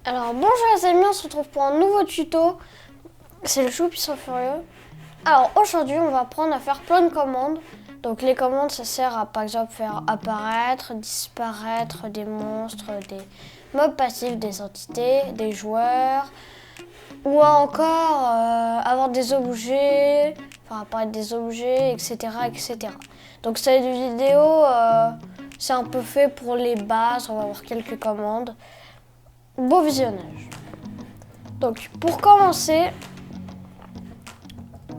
Alors bonjour les amis, on se retrouve pour un nouveau tuto. C'est le Chou Puissant Furieux. Alors aujourd'hui on va apprendre à faire plein de commandes. Donc les commandes ça sert à par exemple faire apparaître, disparaître des monstres, des mobs passifs, des entités, des joueurs. Ou encore avoir des objets, faire apparaître des objets, etc. etc. Donc cette vidéo c'est un peu fait pour les bases, on va voir quelques commandes. Beau visionnage. Donc pour commencer,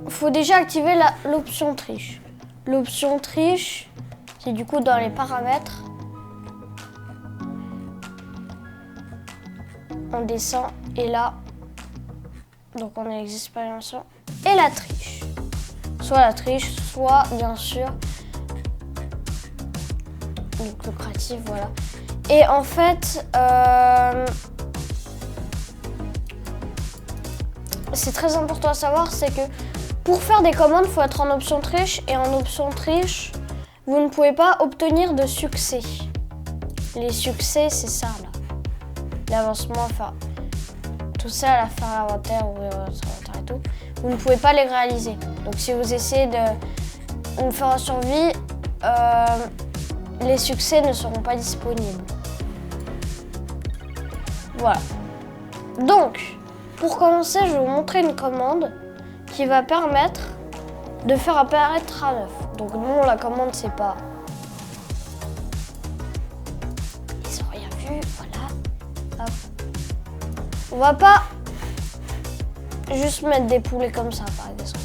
il faut déjà activer l'option triche. L'option triche, c'est du coup dans les paramètres. On descend et là, donc on a les expériences et la triche. Soit la triche, soit bien sûr donc lucratif, voilà. Et en fait, c'est très important à savoir, c'est que pour faire des commandes, il faut être en option triche. Et en option triche, vous ne pouvez pas obtenir de succès. Les succès, c'est ça là. L'avancement, enfin, tout ça, la faire l'inventaire, ouvrir votre inventaire et tout. Vous ne pouvez pas les réaliser. Donc si vous essayez de me faire en survie, les succès ne seront pas disponibles. Voilà. Donc, pour commencer, je vais vous montrer une commande qui va permettre de faire apparaître un œuf. Donc non, la commande, c'est pas... Ils ont rien vu, voilà. Hop. On va pas juste mettre des poulets comme ça, par exemple.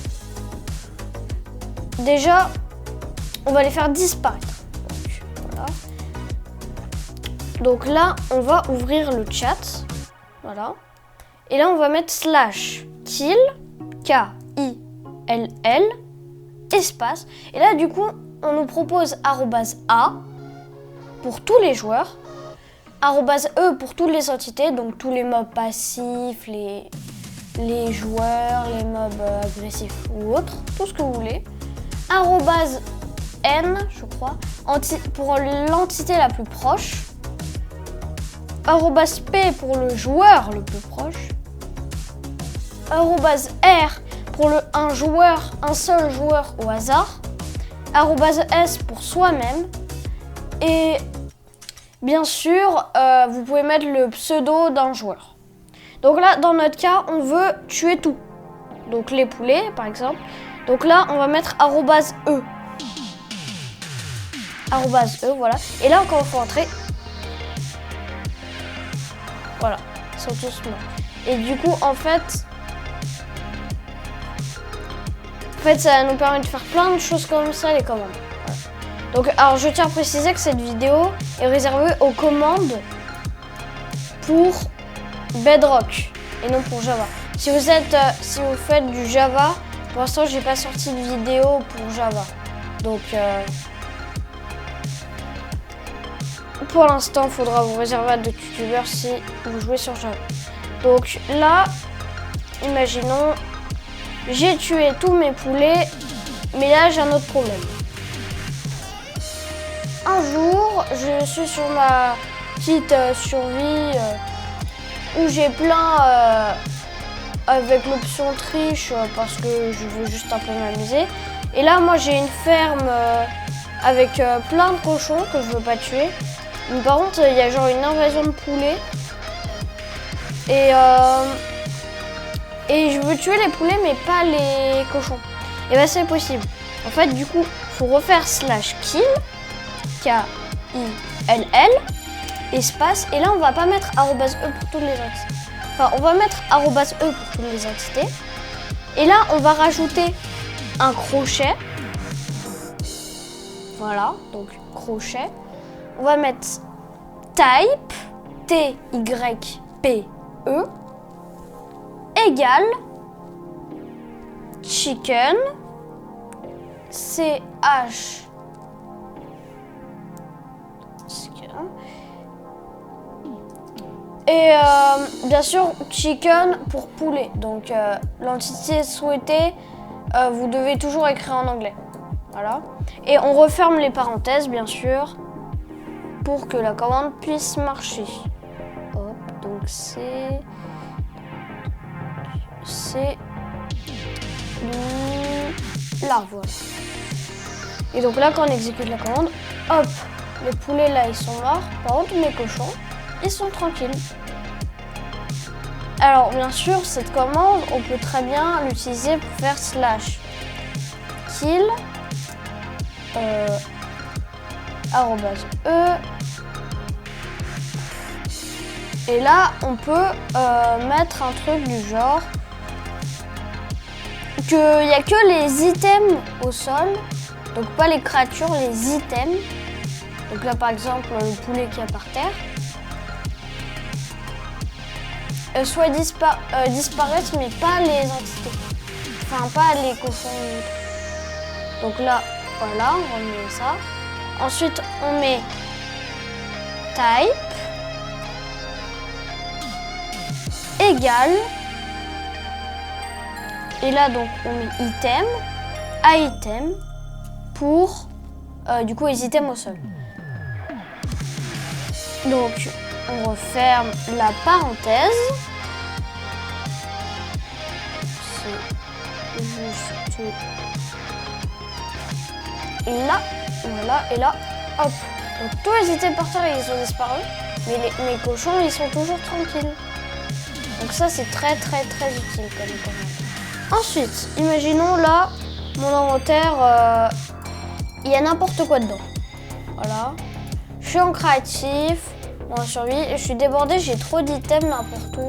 Déjà, on va les faire disparaître. Donc, voilà. Donc là, on va ouvrir le chat. Voilà. Et là, on va mettre /kill, K-I-L-L, espace. Et là, du coup, on nous propose @A pour tous les joueurs, @E pour toutes les entités, donc tous les mobs passifs, les joueurs, les mobs agressifs ou autres, tout ce que vous voulez. @N, je crois, pour l'entité la plus proche. @P pour le joueur le plus proche. @R pour un seul joueur au hasard. @S pour soi-même. Et bien sûr, vous pouvez mettre le pseudo d'un joueur. Donc là, dans notre cas, on veut tuer tout. Donc les poulets, par exemple. Donc là, on va mettre @E. @E, voilà. Et là, quand on fait entrer, voilà, ils sont tous morts. Et du coup, en fait, ça nous permet de faire plein de choses comme ça, les commandes. Voilà. Donc, alors, je tiens à préciser que cette vidéo est réservée aux commandes pour Bedrock et non pour Java. Si vous faites du Java, pour l'instant, j'ai pas sorti de vidéo pour Java. Donc, pour l'instant, il faudra vous réserver à d'autres youtubeurs si vous jouez sur Java. Donc là, imaginons, j'ai tué tous mes poulets, mais là j'ai un autre problème. Un jour, je suis sur ma petite survie où j'ai plein avec l'option triche parce que je veux juste un peu m'amuser. Et là, moi j'ai une ferme avec plein de cochons que je veux pas tuer. Mais par contre, il y a genre une invasion de poulets. Et je veux tuer les poulets, mais pas les cochons. Et ben c'est possible. En fait, du coup, il faut refaire /kill, K-I-L-L, espace. Et là, on va pas mettre @E pour toutes les entités. Enfin, on va mettre @E pour toutes les entités. Et là, on va rajouter un crochet. Voilà, donc crochet. On va mettre type, T-Y-P-E, égale chicken, C-H, et bien sûr chicken pour poulet. Donc l'entité souhaitée, vous devez toujours écrire en anglais. Voilà. Et on referme les parenthèses, bien sûr, pour que la commande puisse marcher. Hop, donc c'est là, voilà. Et donc là, quand on exécute la commande, hop, les poulets là, ils sont morts. Par contre, mes cochons, ils sont tranquilles. Alors, bien sûr, cette commande, on peut très bien l'utiliser pour faire slash kill @e. Et là, on peut mettre un truc du genre qu'il n'y a que les items au sol, donc pas les créatures, les items. Donc là, par exemple, le poulet qui est par terre, soit disparaissent, mais pas les entités. Enfin, pas les cochons. Donc là, voilà, on remet ça. Ensuite, on met type égale. Et là, donc, on met item à item pour, du coup, les items au sol. Donc, on referme la parenthèse. C'est juste là, voilà, et là, hop. Donc, tous les items par terre, ils ont disparu, mais mes cochons, ils sont toujours tranquilles. Donc ça, c'est très utile comme commande. Ensuite, imaginons là, mon inventaire, il y a n'importe quoi dedans. Voilà. Je suis en créatif, en survie, et je suis débordée, j'ai trop d'items n'importe où.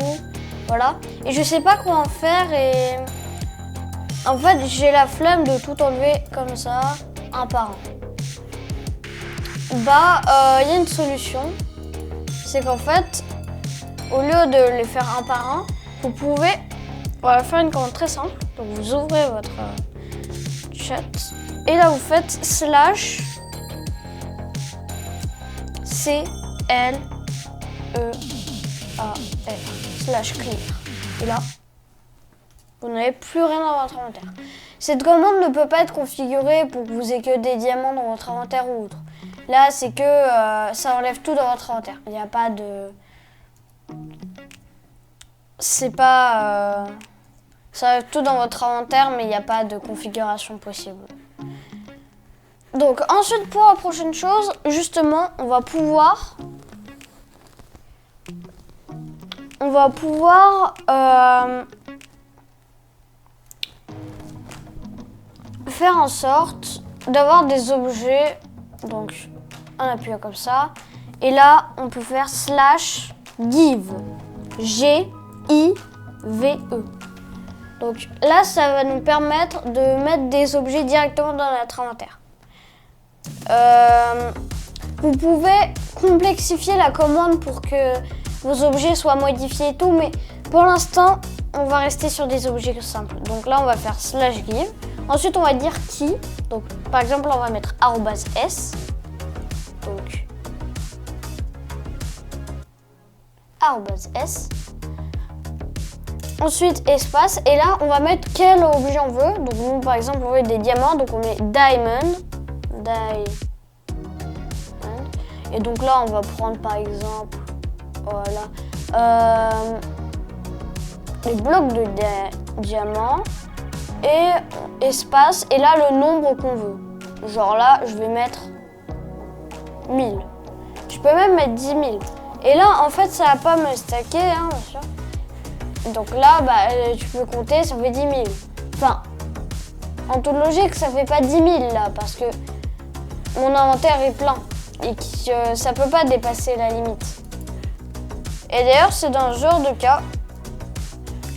Voilà. Et je sais pas quoi en faire et... En fait, j'ai la flemme de tout enlever comme ça, un par un. Bah, y a une solution. C'est qu'en fait, au lieu de les faire un par un, vous pouvez faire une commande très simple. Donc vous ouvrez votre chat et là vous faites slash CLEAR slash clear. Et là, vous n'avez plus rien dans votre inventaire. Cette commande ne peut pas être configurée pour que vous ayez que des diamants dans votre inventaire ou autre. Là, c'est que ça enlève tout dans votre inventaire. Il n'y a pas de... C'est pas... Ça enlève tout dans votre inventaire, mais il n'y a pas de configuration possible. Donc, ensuite, pour la prochaine chose, justement, on va pouvoir faire en sorte d'avoir des objets. Donc, on appuie comme ça. Et là, on peut faire slash give. G-I-V-E. Donc là, ça va nous permettre de mettre des objets directement dans notre inventaire. Vous pouvez complexifier la commande pour que vos objets soient modifiés et tout, mais pour l'instant, on va rester sur des objets simples. Donc là, on va faire slash give. Ensuite, on va dire qui. Donc, par exemple, on va mettre @s. Donc, @s. Ensuite, espace. Et là, on va mettre quel objet on veut. Donc, nous, par exemple, on veut des diamants. Donc, on met diamond. Et donc là, on va prendre, par exemple, voilà, les blocs de diamants. Et espace. Et là, le nombre qu'on veut. Genre là, je vais mettre 1000. Je peux même mettre 10 000. Et là, en fait, ça va pas me stacker, hein, bien sûr. Donc là, bah, tu peux compter, ça fait 10 000. Enfin, en toute logique, ça fait pas 10 000 là, parce que mon inventaire est plein et que ça peut pas dépasser la limite. Et d'ailleurs, c'est dans ce genre de cas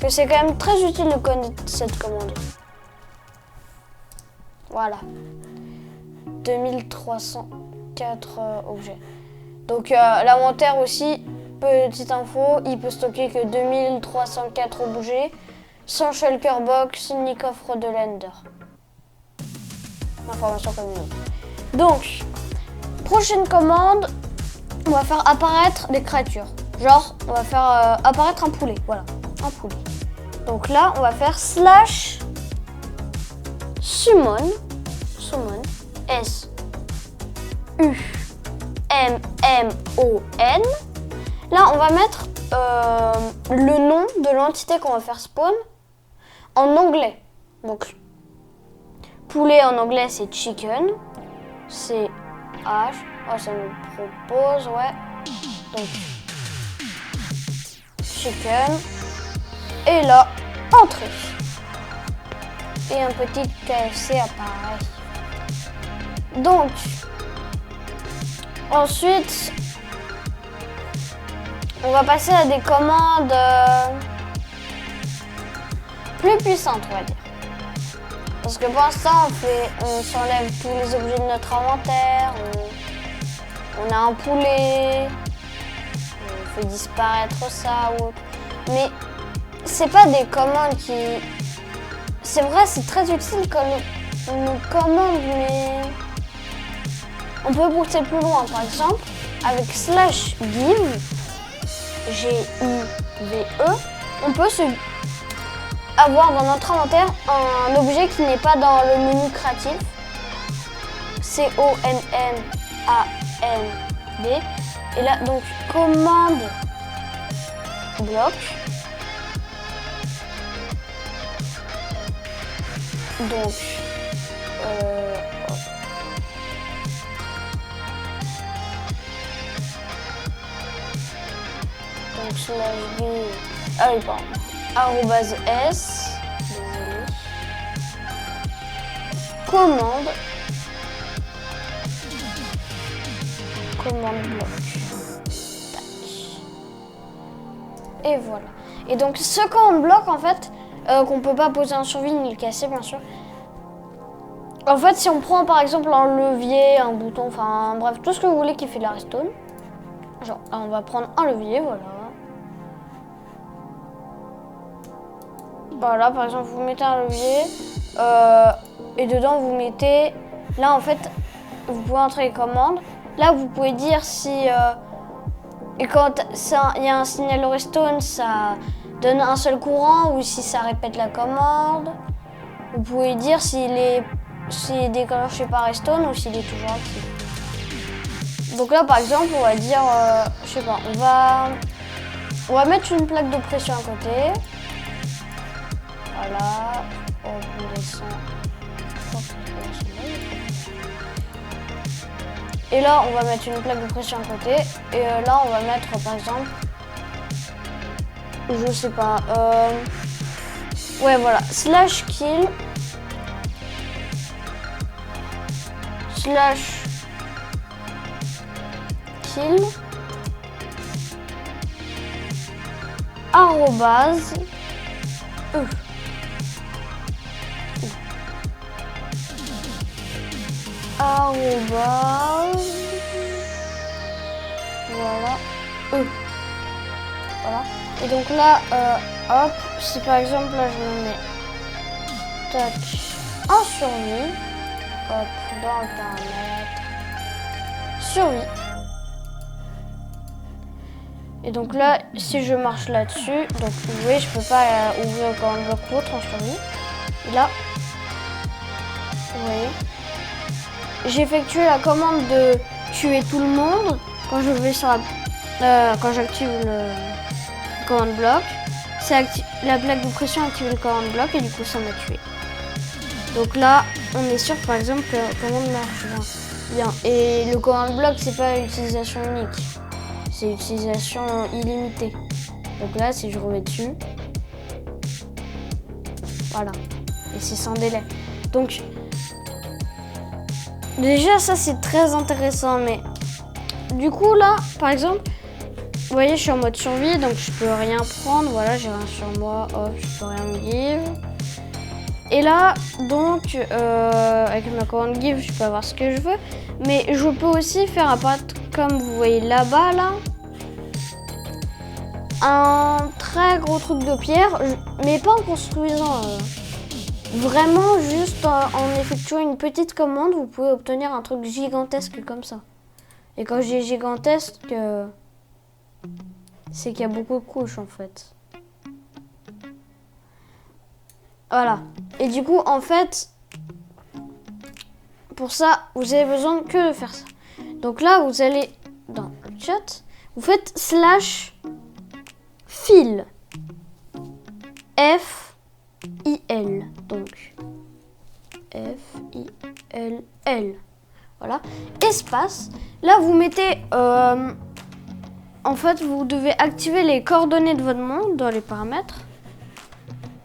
que c'est quand même très utile de connaître cette commande. Voilà. 2304 objets. Donc l'inventaire aussi, petite info, il peut stocker que 2304 objets sans shulker box ni coffre de l'Ender. Information commune. Donc, prochaine commande, on va faire apparaître des créatures. Genre, on va faire apparaître un poulet. Voilà, un poulet. Donc là, on va faire slash summon, S-U-M-M-O-N. Là, on va mettre le nom de l'entité qu'on va faire spawn en anglais. Donc, poulet en anglais, c'est chicken. C'est H. Oh, ça nous propose, ouais. Donc, chicken. Et là, entrée. Et un petit KFC apparaît. Donc, ensuite, on va passer à des commandes plus puissantes, on va dire. Parce que pour l'instant, on s'enlève tous les objets de notre inventaire, on a un poulet, on fait disparaître ça ou autre. Mais c'est pas des commandes qui... C'est vrai, c'est très utile quand on nous commande, mais on peut pousser plus loin. Par exemple, avec /give, G-I-V-E, on peut avoir dans notre inventaire un objet qui n'est pas dans le menu créatif. C-O-N-N-A-N-D. Et là, donc, commande bloc. Donc, /v, ah oui, pardon, arrobase s, désolé, commande bloc. Tac. Et voilà. Et donc ce commande bloc, en fait, qu'on peut pas poser en survie ni le casser, bien sûr. En fait, si on prend par exemple un levier, un bouton, enfin bref, tout ce que vous voulez qui fait de la redstone, genre là, on va prendre un levier, voilà. Voilà, par exemple, vous mettez un levier et dedans vous mettez, là en fait, vous pouvez entrer les commandes. Là, vous pouvez dire si et quand il y a un signal redstone, ça donne un seul courant ou si ça répète la commande. Vous pouvez dire s'il est déclenché par redstone ou s'il est toujours actif. Donc là, par exemple, on va dire, je sais pas, on va mettre une plaque de pression à côté. Voilà, on descend. Et là, on va mettre une plaque de pression à côté. Et là, on va mettre, par exemple, je sais pas, ouais, voilà, /kill, /kill, arrobase, arrobase, voilà, voilà. Et donc là, hop, si par exemple là je me mets tac en survie, hop, dans le paramètre, survie. Et donc là, si je marche là-dessus, donc vous voyez, je peux pas ouvrir le command bloc ou autre en survie. Et là, vous voyez, j'ai effectué la commande de tuer tout le monde quand je vais sur quand j'active le command bloc. La plaque de pression a activé le command bloc et du coup ça m'a tué. Donc là, on est sûr par exemple que la commande marche bien. Et le command bloc, c'est pas utilisation unique, c'est utilisation illimitée. Donc là, si je remets dessus, voilà, et c'est sans délai. Donc déjà ça c'est très intéressant, mais du coup là, par exemple, vous voyez, je suis en mode survie, donc je peux rien prendre. Voilà, j'ai rien sur moi, hop, je peux rien me give. Et là, donc, avec ma commande give, je peux avoir ce que je veux. Mais je peux aussi faire apparaître, comme vous voyez là-bas, là, un très gros truc de pierre, mais pas en construisant. Vraiment, juste en effectuant une petite commande, vous pouvez obtenir un truc gigantesque comme ça. Et quand je dis gigantesque, c'est qu'il y a beaucoup de couches en fait. Voilà. Et du coup, en fait, pour ça, vous avez besoin que de faire ça. Donc là, vous allez dans le chat, vous faites fil. F-I-L. Donc, F-I-L-L. Voilà. Espace. Là, vous mettez... en fait, vous devez activer les coordonnées de votre monde dans les paramètres.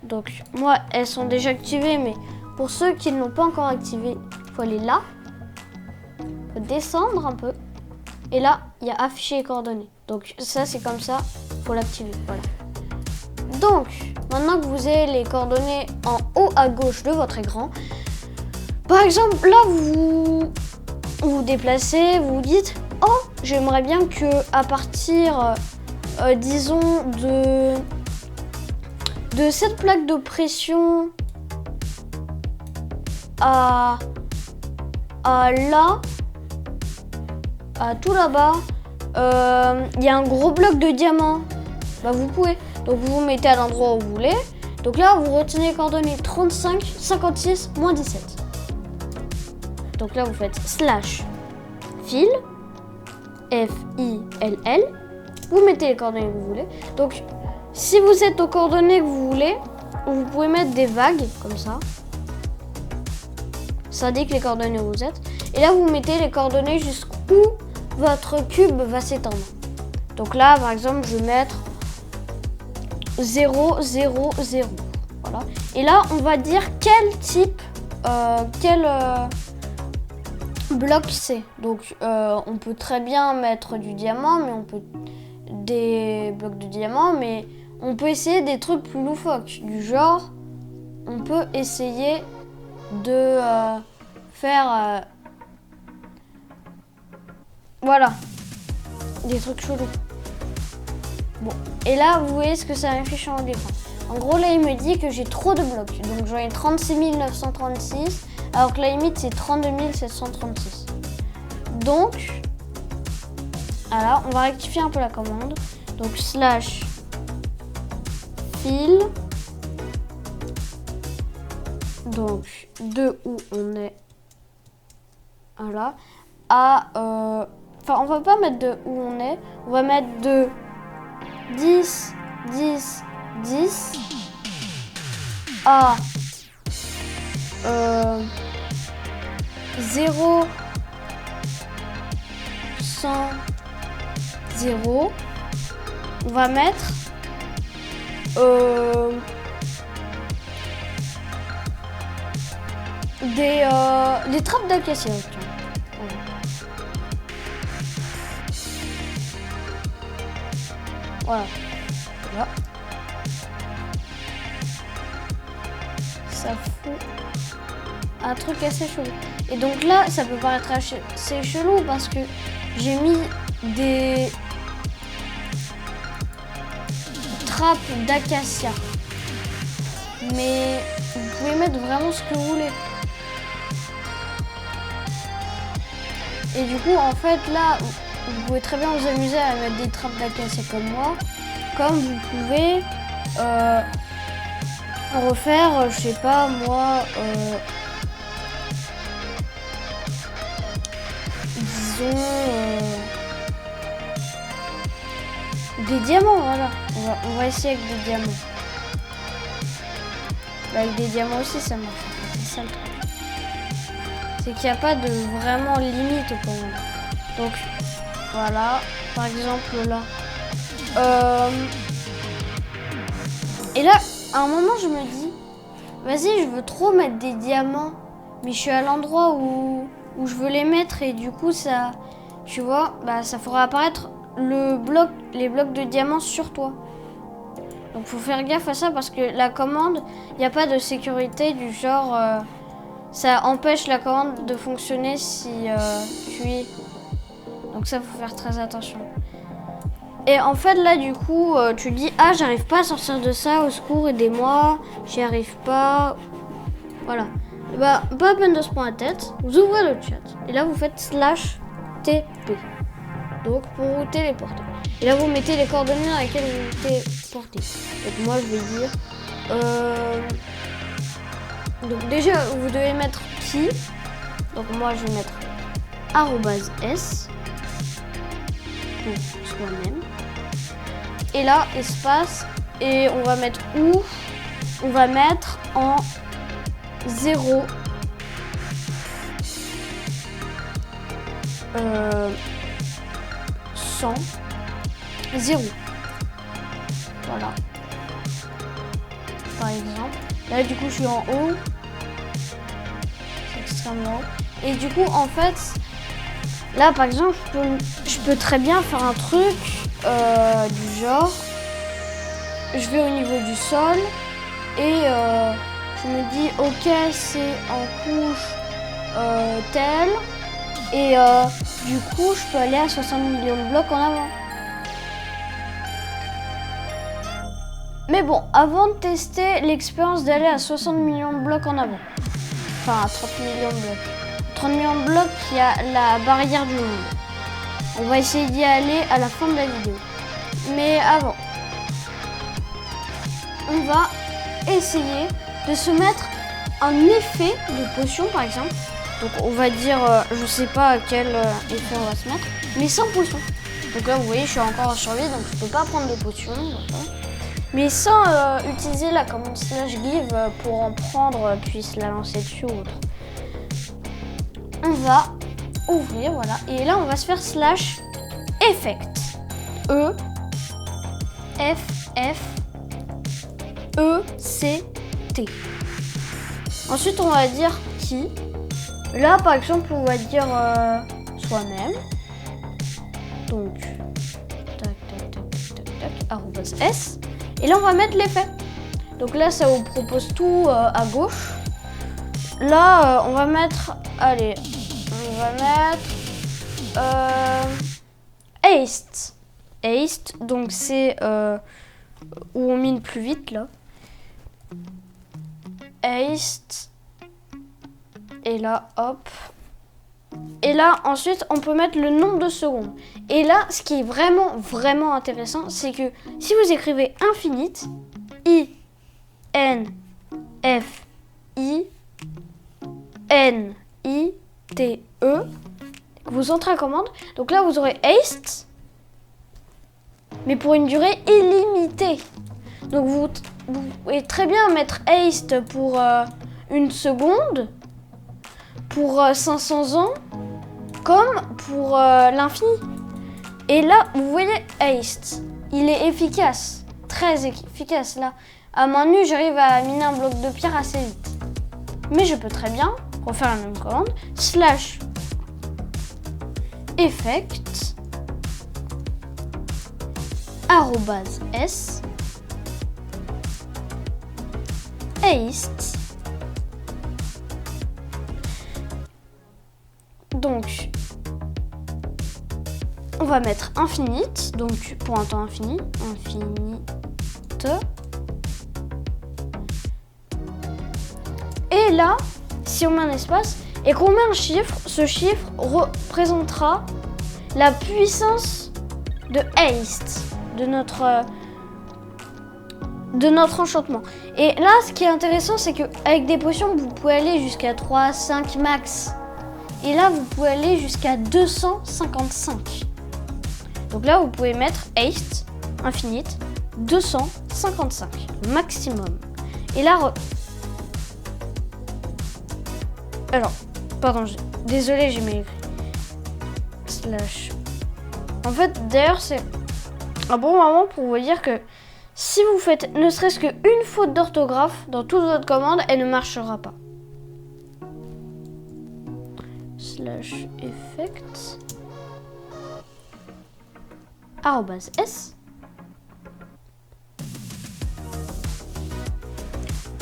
Donc, moi, elles sont déjà activées, mais pour ceux qui ne l'ont pas encore activé, il faut aller là. Il faut descendre un peu. Et là, il y a afficher les coordonnées. Donc, ça, c'est comme ça. Il faut l'activer. Voilà. Donc, maintenant que vous avez les coordonnées en haut à gauche de votre écran, par exemple, là, vous vous déplacez, vous vous dites « Oh, j'aimerais bien que à partir, disons, de cette plaque de pression à là, à tout là-bas, il y a un gros bloc de diamant. » Bah, vous pouvez. Donc, vous vous mettez à l'endroit où vous voulez. Donc là, vous retenez les coordonnées 35, 56, moins 17. Donc là, vous faites slash fil, F-I-L-L. Vous mettez les coordonnées que vous voulez. Donc, si vous êtes aux coordonnées que vous voulez, vous pouvez mettre des vagues, comme ça. Ça indique les coordonnées où vous êtes. Et là, vous mettez les coordonnées jusqu'où votre cube va s'étendre. Donc là, par exemple, je vais mettre 0, 0, 0. Voilà. Et là, on va dire quel type, bloc c'est. Donc, on peut très bien mettre du diamant, mais on peut des blocs de diamant, mais on peut essayer des trucs plus loufoques. Du genre, on peut essayer de faire, voilà, des trucs chelous. Bon, et là, vous voyez ce que ça m'affiche en haut de l'écran. En gros, là, il me dit que j'ai trop de blocs. Donc, j'en ai 36 936, alors que la limite, c'est 32 736. Donc, alors, on va rectifier un peu la commande. Donc, slash fil. Donc, de où on est. Voilà. À... Enfin, on va pas mettre de où on est. On va mettre de 10, 10, 10 à 0, 100, 0. On va mettre des trappes d'acacia. Voilà. Voilà. Ça fout un truc assez chelou. Et donc là, ça peut paraître assez chelou parce que j'ai mis des trappes d'acacia. Mais vous pouvez mettre vraiment ce que vous voulez. Et du coup, en fait, là, vous pouvez très bien vous amuser à mettre des trappes d'acacia comme moi. Comme vous pouvez refaire, je sais pas moi, disons des diamants, voilà. On va essayer avec des diamants. Bah, avec des diamants aussi ça marche. C'est ça le truc. C'est qu'il n'y a pas de vraiment limite au commande. Donc voilà, par exemple là. Et là, à un moment, je me dis, vas-y, je veux trop mettre des diamants, mais je suis à l'endroit où je veux les mettre et du coup, ça, tu vois, bah, ça fera apparaître les blocs de diamants sur toi. Donc, faut faire gaffe à ça parce que la commande, il n'y a pas de sécurité du genre, ça empêche la commande de fonctionner si tu es. Donc ça, faut faire très attention. Et en fait, là, du coup, tu dis « Ah, j'arrive pas à sortir de ça, au secours, aidez-moi, j'y arrive pas. » Voilà. Et bah, pas la peine de se prendre la tête, vous ouvrez le chat. Et là, vous faites slash TP. Donc, pour vous téléporter. Et là, vous mettez les coordonnées dans lesquelles vous vous téléportez. Donc, moi, je vais dire... Donc, déjà, vous devez mettre qui. Donc, moi, je vais mettre @s. Pour soi-même. et là, espace, et on va mettre où? On va mettre en 0. 100. 0. Voilà. Par exemple. Là, du coup, je suis en haut. C'est extrêmement haut. Et du coup, en fait, là, par exemple, je peux très bien faire un truc du genre, je vais au niveau du sol et je me dis, ok, c'est en couche telle. Et du coup, je peux aller à 60 millions de blocs en avant. Mais bon, avant de tester l'expérience d'aller à 60 millions de blocs en avant, enfin à 30 millions de blocs. 30 millions de blocs, il y a la barrière du monde. On va essayer d'y aller à la fin de la vidéo. Mais avant, on va essayer de se mettre un effet de potion par exemple. Donc on va dire, je sais pas à quel effet on va se mettre, mais sans potion. Donc là vous voyez, je suis encore en survie, donc je peux pas prendre de potion. Mais sans utiliser la commande /give pour en prendre puis se la lancer dessus ou autre. On va ouvrir, voilà, et là on va se faire /effect. E F F E C T. Ensuite on va dire qui. Là par exemple on va dire soi-même. Donc tac tac tac tac tac arrobas S. Et là on va mettre l'effet. Donc là ça vous propose tout à gauche. Là on va mettre, allez, on va mettre haste. Haste, donc c'est où on mine plus vite là. Haste. Et là, hop. Et là, ensuite, on peut mettre le nombre de secondes. Et là, ce qui est vraiment, vraiment intéressant, c'est que si vous écrivez infinite, I, N, F, I, N, I, T, E, que vous entrez en commande, donc là, vous aurez haste, mais pour une durée illimitée. Donc, vous pouvez très bien mettre haste pour une seconde, pour 500 ans, comme pour l'infini. Et là, vous voyez, haste, il est efficace, très efficace. Là, à main nue, j'arrive à miner un bloc de pierre assez vite. Mais je peux très bien refaire la même commande, /effect, arrobase S, haste. Donc, on va mettre infinite, donc pour un temps infini, infinite. Et là, si on met un espace et qu'on met un chiffre, ce chiffre représentera la puissance de haste de notre enchantement. Et là, ce qui est intéressant, c'est qu'avec des potions, vous pouvez aller jusqu'à 3, 5 max. Et là, vous pouvez aller jusqu'à 255. Donc là, vous pouvez mettre haste, infinite, 255, maximum. Et là, alors, pardon, désolé, j'ai mal écrit. En fait, d'ailleurs, c'est un bon moment pour vous dire que si vous faites ne serait-ce qu'une faute d'orthographe dans toute votre commande, elle ne marchera pas. /effect arrobase S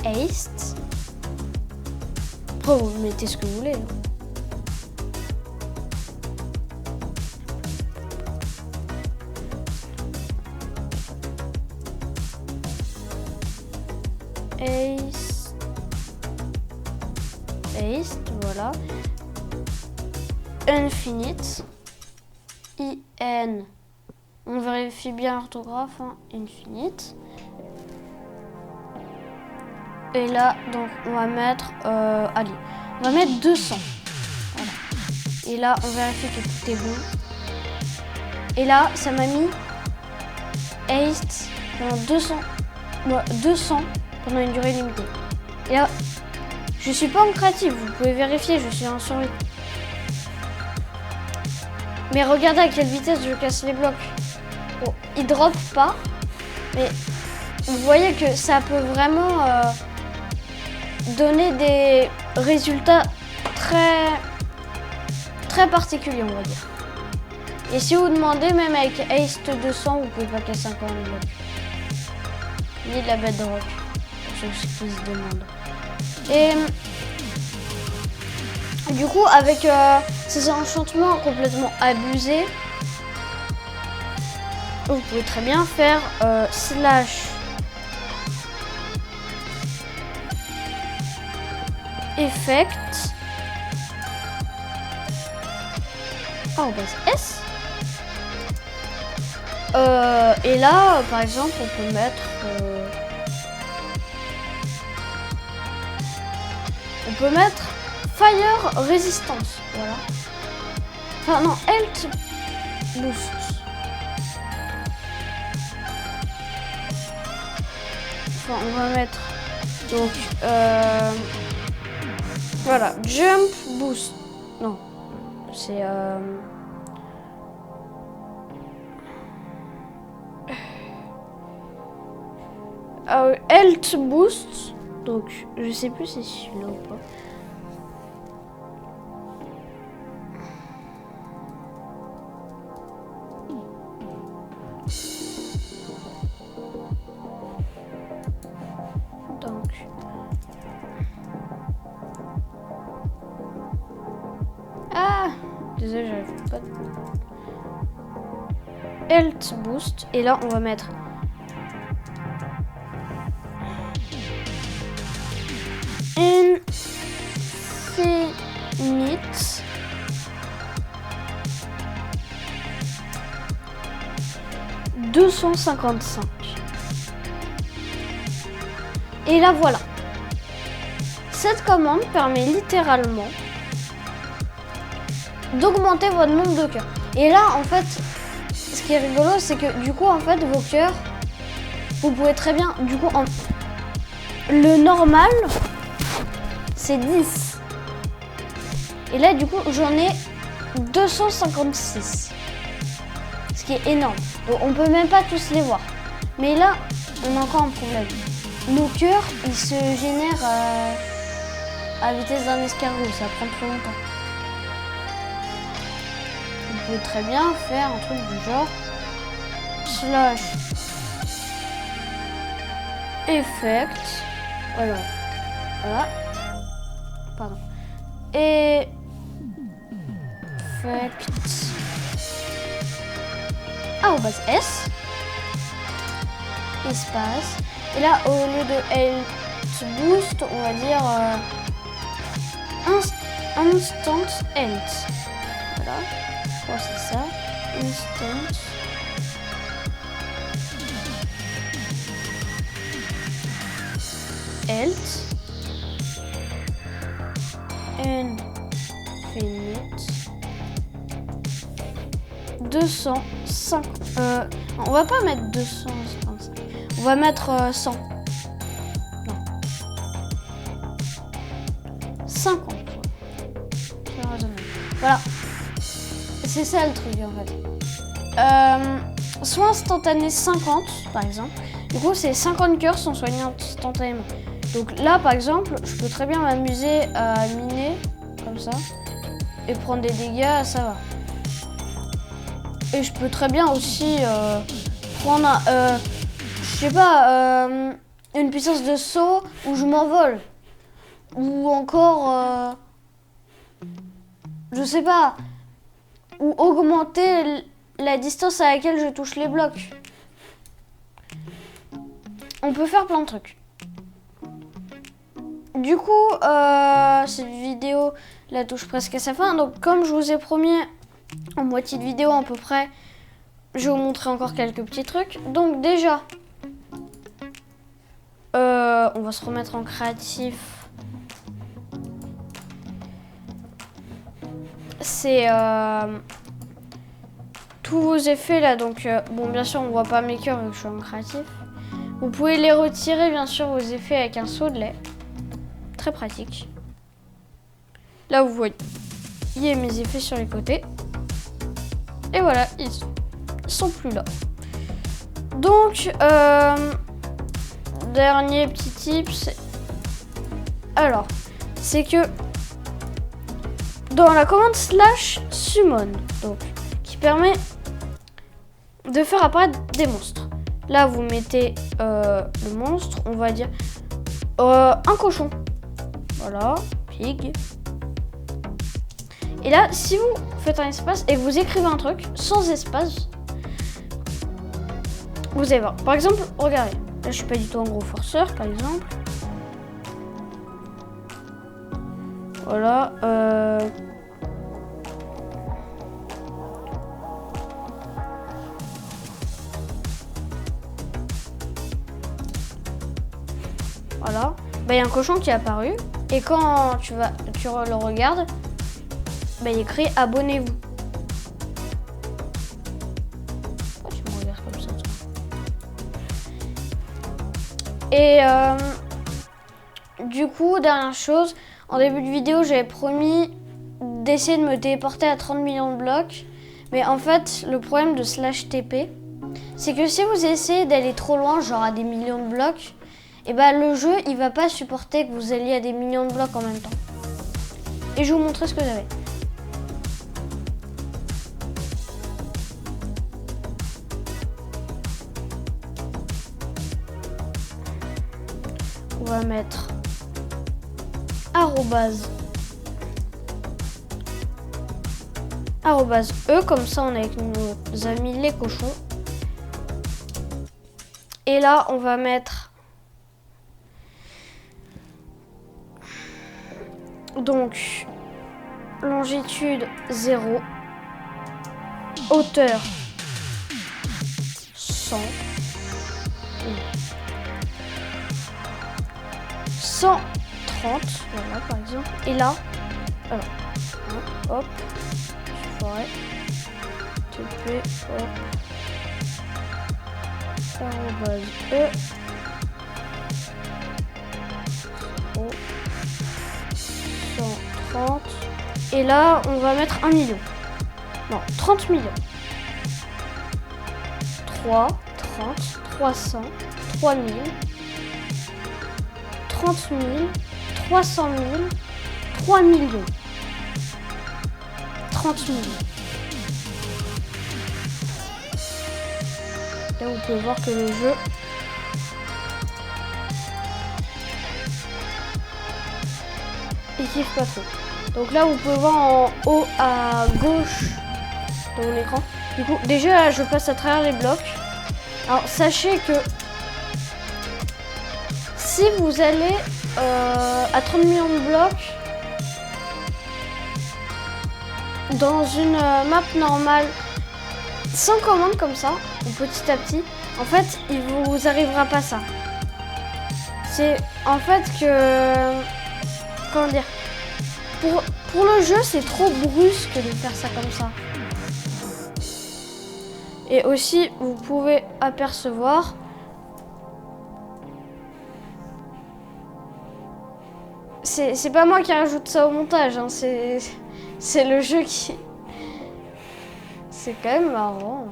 haste. Après vous mettez ce que vous voulez. Haste, voilà. Infinite, IN, on vérifie bien l'orthographe, hein, infinite. Et là, donc, on va mettre, allez, on va mettre 200. Voilà. Et là, on vérifie que tout est bon. Et là, ça m'a mis haste pendant 200 pendant une durée limitée. Et là, je suis pas en créative, vous pouvez vérifier, je suis en survie. Mais regardez à quelle vitesse je casse les blocs. Bon, il drop pas, mais vous voyez que ça peut vraiment donner des résultats très particuliers, on va dire. Et si vous demandez, même avec Haste 200, vous pouvez pas casser encore un bloc. Ni de la bedrock, pour ceux qui se demandent. Et du coup, avec ces enchantements complètement abusés, vous pouvez très bien faire slash effect @s. Et là, par exemple, on peut mettre Fire Resistance, voilà. Enfin non, Health Boost. Enfin, on va mettre donc voilà, Jump Boost. Non, c'est Health Boost. Donc, je sais plus si c'est celui-là ou pas. Donc, désolé, j'arrive pas. Health Boost. Et là, on va mettre Infinite $255. Et là voilà. Cette commande permet littéralement d'augmenter votre nombre de cœurs. Et là en fait, ce qui est rigolo, c'est que du coup en fait vos cœurs, vous pouvez très bien, du coup le normal c'est 10. Et là du coup j'en ai 256. Ce qui est énorme. Donc on peut même pas tous les voir. Mais là, on a encore un problème. Nos cœurs, ils se génèrent à vitesse d'un escargot. Ça prend trop longtemps. Vous pouvez très bien faire un truc du genre slash effect. Voilà. Voilà. Pardon. Effect. @s. Espace. Et là, au lieu de health boost, on va dire instant health. Voilà. Je crois que c'est ça. Instant. Health. Infinite. 205. On va pas mettre 255. On va mettre 100. Non. 50. Voilà. C'est ça le truc en fait. Soin instantané 50 par exemple. Du coup, c'est 50 cœurs sont soignés instantanément. Donc là, par exemple, je peux très bien m'amuser à miner comme ça et prendre des dégâts, ça va. Et je peux très bien aussi prendre, je sais pas, une puissance de saut où je m'envole. Ou encore, je sais pas, ou augmenter la distance à laquelle je touche les blocs. On peut faire plein de trucs. Du coup, cette vidéo la touche presque à sa fin. Donc comme je vous ai promis en moitié de vidéo à peu près, je vais vous montrer encore quelques petits trucs. Donc déjà, on va se remettre en créatif. C'est tous vos effets là, donc bon, bien sûr on voit pas mes cœurs vu que je suis en créatif. Vous pouvez les retirer bien sûr vos effets avec un seau de lait, très pratique. Là vous voyez mes effets sur les côtés et voilà, ils sont plus là. Donc dernier petit tips, alors c'est que dans la commande /summon, donc qui permet de faire apparaître des monstres. Là, vous mettez le monstre, on va dire un cochon. Voilà, pig. Et là, si vous faites un espace et que vous écrivez un truc sans espace, vous allez voir. Par exemple, regardez. Là, je suis pas du tout un gros forceur, par exemple. Voilà. Voilà. Bah, y a un cochon qui est apparu. Et quand tu le regardes, bah, il est écrit abonnez-vous. Pourquoi tu me regardes comme ça, toi ? Et du coup, dernière chose, en début de vidéo, j'avais promis d'essayer de me téléporter à 30 millions de blocs. Mais en fait, le problème de /TP, c'est que si vous essayez d'aller trop loin, genre à des millions de blocs, et bah le jeu, il va pas supporter que vous alliez à des millions de blocs en même temps. Et je vais vous montrer ce que j'avais. On va mettre @e, comme ça on est avec nos amis les cochons. Et là on va mettre donc longitude 0, hauteur 100, 130, voilà par exemple. Et là, alors, hop, forêt, TP, hop, @e, 130. Et là, on va mettre 1 million. Non, 30 millions. 3, 30, 300, 3000, 30 000, 300 000, 3 millions. 30 millions. Là, vous pouvez voir que le jeu il kiffe pas trop. Donc là, vous pouvez voir en haut à gauche de mon écran. Du coup, déjà, je passe à travers les blocs. Alors, sachez que si vous allez à 30 millions de blocs dans une map normale, sans commande comme ça, ou petit à petit, en fait, il vous arrivera pas ça. C'est en fait que... Comment dire ? Pour le jeu, c'est trop brusque de faire ça comme ça. Et aussi, vous pouvez apercevoir c'est pas moi qui rajoute ça au montage, hein, c'est le jeu qui... C'est quand même marrant. Hein.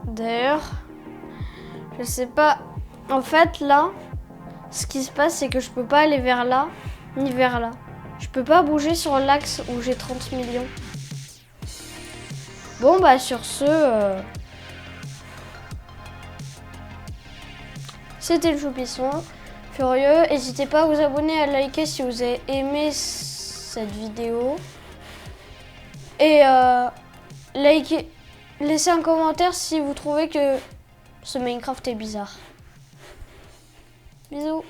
D'ailleurs, je sais pas, en fait là, ce qui se passe c'est que je peux pas aller vers là, ni vers là. Je peux pas bouger sur l'axe où j'ai 30 millions. Bon bah sur ce, c'était le Choupisson Furieux. N'hésitez pas à vous abonner, à liker si vous avez aimé cette vidéo. Et likez. Laissez un commentaire si vous trouvez que ce Minecraft est bizarre. Bisous.